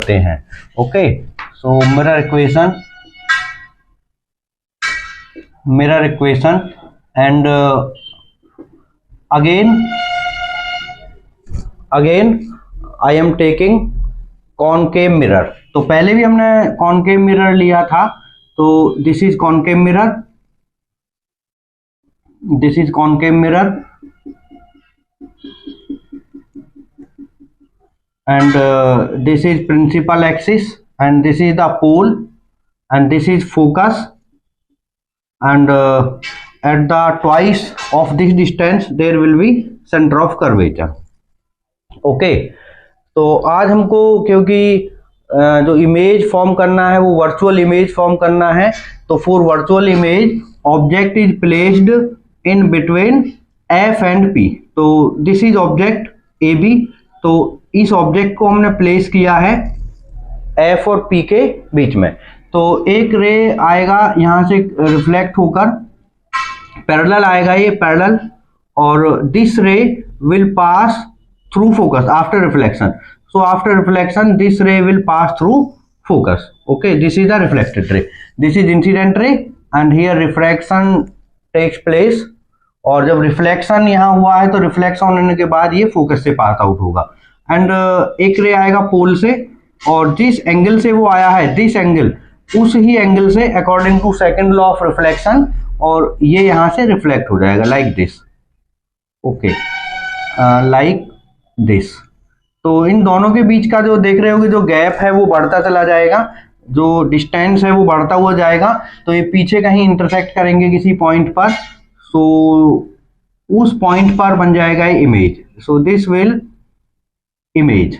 करते हैं। Okay, so mirror equation and again I am taking concave mirror. तो पहले भी हमने कॉनकेव मिरर लिया था, तो this is concave mirror, this is concave mirror and this is principal axis and this is the pole and this is focus and at the twice of this distance there will be center of curvature। Okay, तो आज हमको क्योंकि जो image form करना है वो virtual image form करना है, तो for virtual image object is placed in between F and P. तो this is object A B, तो इस ऑब्जेक्ट को हमने प्लेस किया है एफ और पी के बीच में। तो एक रे आएगा यहां से रिफ्लेक्ट होकर पैरेलल आएगा, ये पैरेलल, और this ray will pass through focus after reflection. So after reflection this ray will pass through focus. Okay, this is the reflected ray, this is incident ray and here refraction takes place. और जब reflection यहाँ हुआ है तो reflection होने के बाद ये फोकस से पास आउट होगा। एंड एक रे आएगा पोल से, और जिस एंगल से वो आया है दिस एंगल, उस ही एंगल से according to second law of reflection, और ये यहाँ से रिफ्लेक्ट हो जाएगा like this. Okay, like this. तो इन दोनों के बीच का जो देख रहे होगे जो गैप है वो बढ़ता चला जाएगा, जो डिस्टेंस है वो बढ़ता हुआ जाएगा। तो ये पीछे कहीं इंटरसेक्ट करेंगे किसी पॉइंट पर, सो उस पॉइंट पर बन जाएगा ये image. So this will image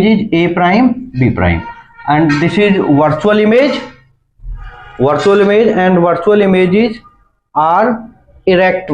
is A prime B prime and this is virtual image and virtual images are erect।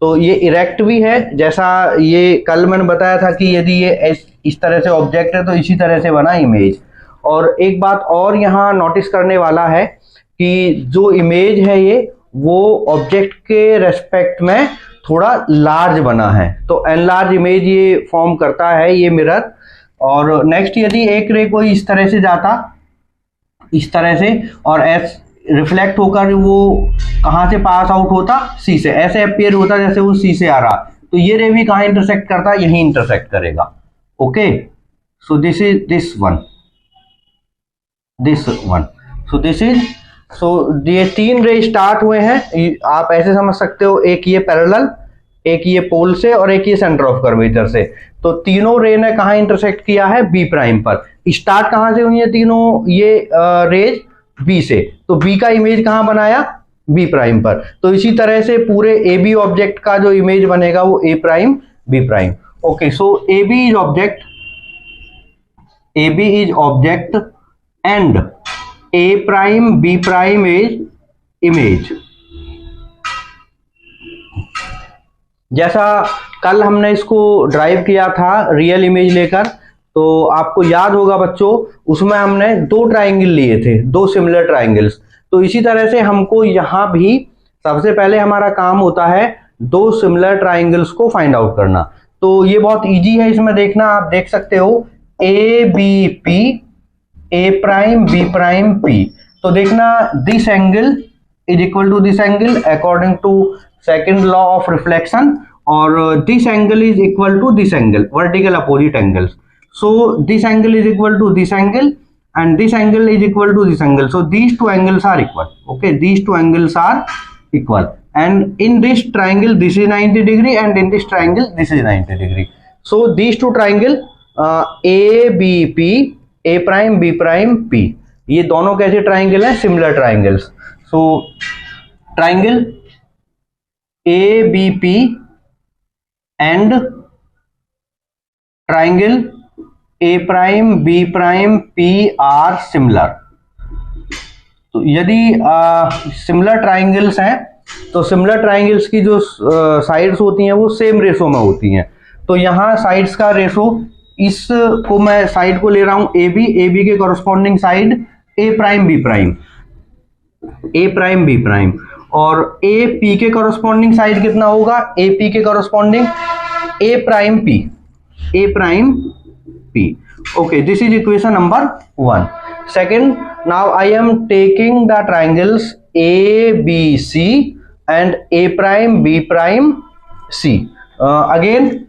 तो ये इरेक्ट भी है, जैसा ये कल मैंने बताया था कि यदि ये इस तरह से ऑब्जेक्ट है तो इसी तरह से बना इमेज। और एक बात और यहाँ नोटिस करने वाला है कि जो इमेज है ये वो ऑब्जेक्ट के रेस्पेक्ट में थोड़ा लार्ज बना है, तो एनलार्ज इमेज ये फॉर्म करता है ये मिरर। और नेक्स्ट यदि एक रे कोई इस तरह से जाता, इस तरह से, और एस रिफ्लेक्ट होकर वो कहाँ से पास आउट होता, सी से, ऐसे अपीयर होता जैसे वो सी से आ रहा, तो ये रे भी कहाँ इंटरसेक्ट करता, यहीं इंटरसेक्ट करेगा। Okay, so this is this one, so this is, so ये तीन रे स्टार्ट हुए हैं, आप ऐसे समझ सकते हो, एक ये पैरेलल, एक ये पोल से, और एक ये सेंटर ऑफ कर्वेचर से। तो तीनों रे ने कहाँ इंटरसेक्ट किया है, बी प्राइम पर। स्टार्ट कहाँ से हुई है तीनों ये रेज, बी से, तो बी का इमेज कहाँ बनाया, बी प्राइम पर। तो इसी तरह से पूरे ए बी ऑब्जेक्ट का जो इमेज बनेगा वो A prime B prime. Okay, so A B is object and A prime B prime is image। जैसा कल हमने इसको ड्राइव किया था रियल इमेज लेकर, तो आपको याद होगा बच्चों, उसमें हमने दो ट्राइंगल लिए थे, दो सिमिलर ट्राइंगल्स। तो इसी तरह से हमको यहाँ भी सबसे पहले हमारा काम होता है दो सिमिलर ट्राइंगल्स को फाइंड आउट करना। तो ये बहुत इजी है इसमें देखना, आप देख सकते हो A B P, A prime B prime P. तो देखना this angle is equal to this angle according to second law of reflection, और this angle is equal to this angle, vertical opposite angles. So this angle is equal to this angle and this angle is equal to this angle, so these two angles are equal। okay, these two angles are equal, and in this triangle this is 90 degree and in this triangle this is 90 degree। so these two triangle ABP, A prime B prime P, ये दोनों कैसे triangle हैं, similar triangles. So triangle ABP and triangle A prime B prime P are similar। तो यदि similar triangles हैं तो similar triangles की जो साइड्स होती हैं वो सेम रेशो में होती हैं। तो यहाँ साइड्स का रेशो, इसको मैं साइड को ले रहा हूं AB, AB के corresponding side A prime B prime, A prime B prime, और AP के कॉरस्पॉन्डिंग साइड कितना होगा, AP के corresponding A prime P, A prime P। Okay, this is equation number 1. Second, now I am taking the triangles ABC and A prime B prime C. Again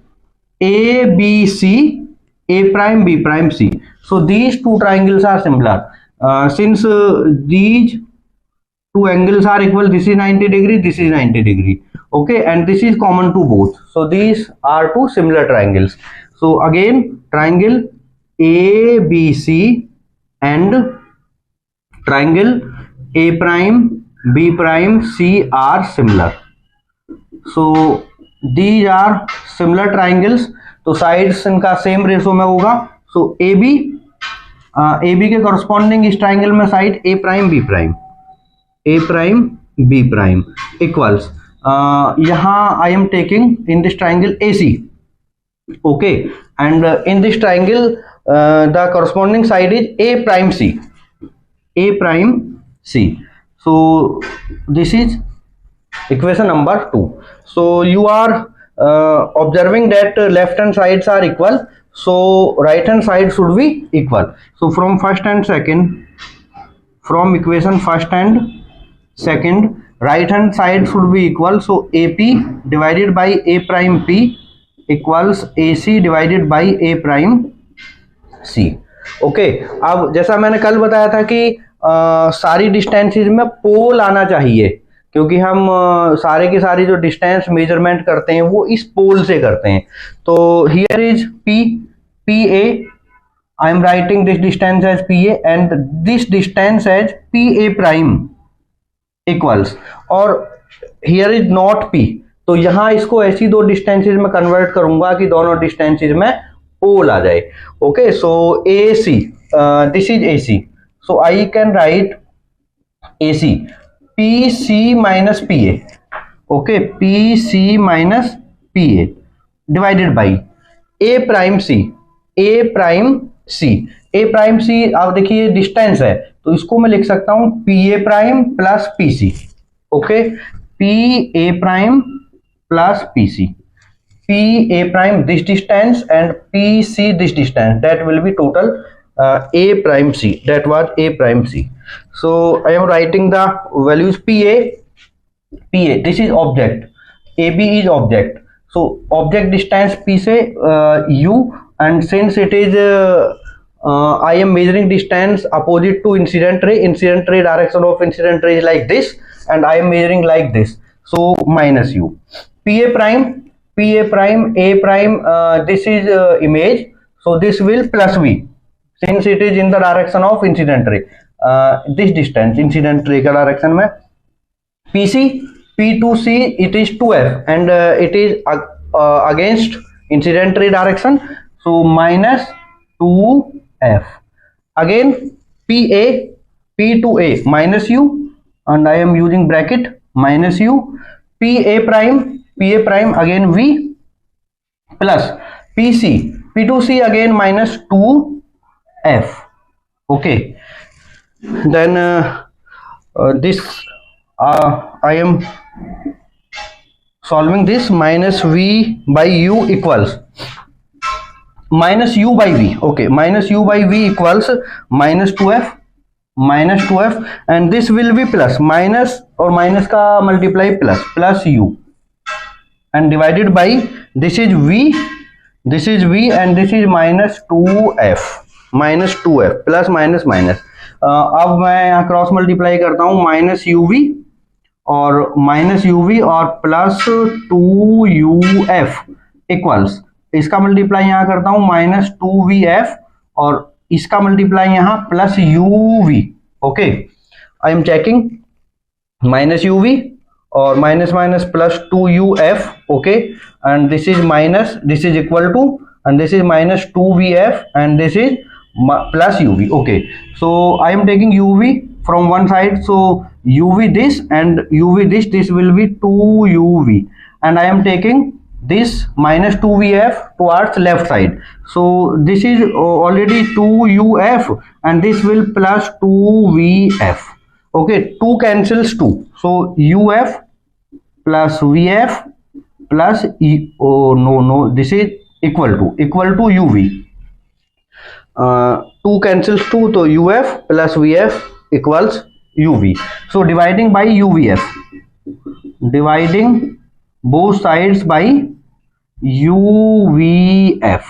ABC, A prime B prime C. So these two triangles are similar. Since these two angles are equal, this is 90 degree, this is 90 degree, okay, and this is common to both, so these are two similar triangles. So again, triangle ABC and triangle A prime B prime C are similar. So these are similar triangles, तो sides इनका same ratio में होगा. So AB के corresponding इस triangle में side A prime B prime equals यहाँ I am taking in this triangle AC, okay, and in this triangle the corresponding side is A prime C. So this is equation number 2. So you are observing that left hand sides are equal, so right hand side should be equal. So from first and second, from equation first and second, right hand side should be equal. So AP divided by A prime P equals AC divided by A prime C. Okay, अब जैसा मैंने कल बताया था कि सारी distances में पोल आना चाहिए, क्योंकि हम सारे की सारी जो डिस्टेंस मेजरमेंट करते हैं वो इस पोल से करते हैं. तो here is PA, I am writing this distance as PA and this distance as PA prime equals, और हियर इज नॉट P. तो यहां इसको ऐसी दो डिस्टेंसेज में कन्वर्ट करूंगा कि दोनों डिस्टेंसेज में पोल आ जाए. Okay, so AC, this is AC, so I can write AC PC minus PA, okay, PC minus PA divided by A prime C. अब देखिए डिस्टेंस है, तो इसको मैं लिख सकता हूं PA prime plus PC, okay, PA prime plus PC, PA prime this distance and PC this distance, that will be total A prime C, that was A prime C. So I am writing the values PA, this is object, AB is object, so object distance P से U, and since it is I am measuring distance opposite to incident ray direction of incident ray is like this, and I am measuring like this, so minus U. PA prime A prime, this is image, so this will plus V, since it is in the direction of incident ray, this distance incident ray का direction में. PC P to C, it is 2F, and it is against incident ray direction, so minus 2F. Again PA, P to A minus U, and I am using bracket minus U. PA prime again V plus PC, P to C again minus 2F, okay. Then this I am solving this, minus V by U equals minus U by V, okay, minus U by V equals minus 2F, and this will be plus, minus और minus का multiply plus U, and divided by this is V, and this is minus 2F plus minus minus. अब मैं यहाँ cross multiply करता हूँ, minus UV और plus 2UF equals, इसका multiply यहाँ करता हूँ माइनस 2VF, और इसका मल्टीप्लाई यहाँ plus UV, okay. I am checking minus UV और minus minus plus 2UF, okay, and this is minus, this is equal to, and this is minus 2VF, and this is plus UV, okay. So I am taking UV from one side, so UV this and UV this will be 2UV, and I am taking this minus 2VF towards left side, so this is already 2UF, and this will plus 2VF, okay. 2 cancels 2, so UF plus VF plus this is equal to UV. 2 cancels 2, तो UF plus VF equals UV. So dividing by UVF, dividing both sides by UVF.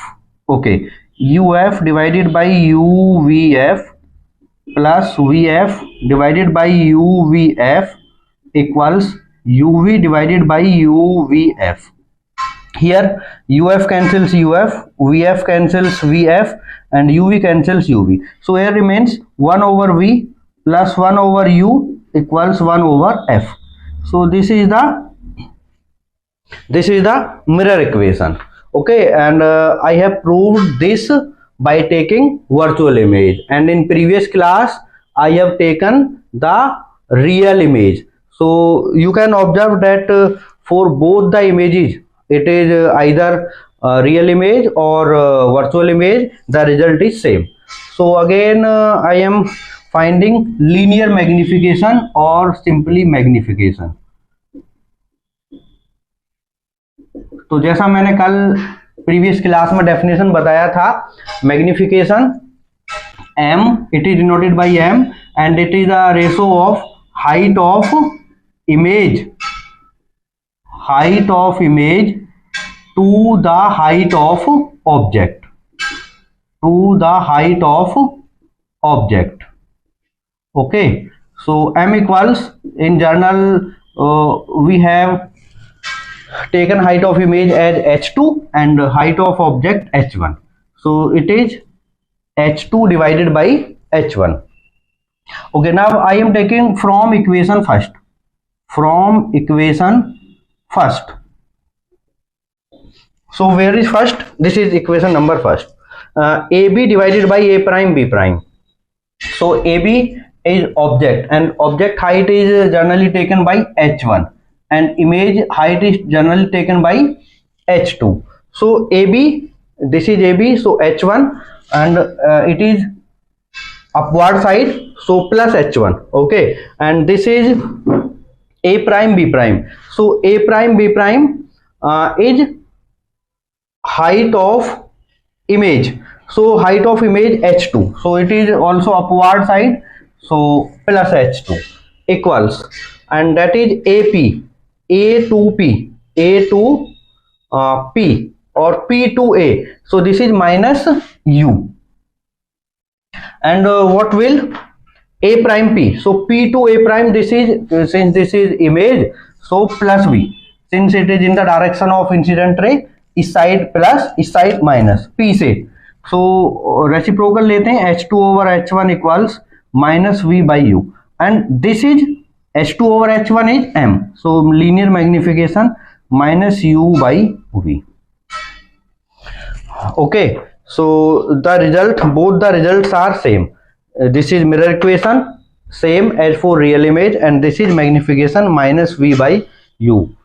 Okay, UF divided by UVF plus VF divided by UVF equals UV divided by UVF. Here UF cancels UF, VF cancels VF, and UV cancels UV. So here remains 1 over V plus 1 over U equals 1 over F. So this is the mirror equation. Okay, and I have proved this by taking virtual image, and in previous class I have taken the real image. So you can observe that for both the images, it is either real image or virtual image, the result is same. So again I am finding linear magnification or simply magnification. तो जैसा मैंने कल previous class में definition बताया था, magnification m, it is denoted by m, and it is the ratio of height of image to the height of object, okay. So m equals, in general we have taken height of image as h2 and height of object h1. So it is h2 divided by h1. Okay, now I am taking from equation first. So where is first? This is equation number first. AB divided by A prime B prime. So AB is object, and object height is generally taken by h1, and image height is generally taken by h2. So AB, this is AB, so h1, and it is upward side, so plus h1, okay. And this is A prime B prime. So A prime B prime is height of image, so height of image h2, so it is also upward side, so plus h2 equals, and that is AP, A to P, A to P, or P to A, so this is minus U, and what will A prime P, so P to A prime, this is, since this is image, so plus V, since it is in the direction of incident ray, इस side plus इस side minus P से, सो reciprocal लेते हैं, H2 over H1 equals minus V by U, and this is H2 over H1 is M, so linear magnification minus U by V. Okay, so the result, both the results are same. This is mirror equation, same as for real image, and this is magnification minus V by U.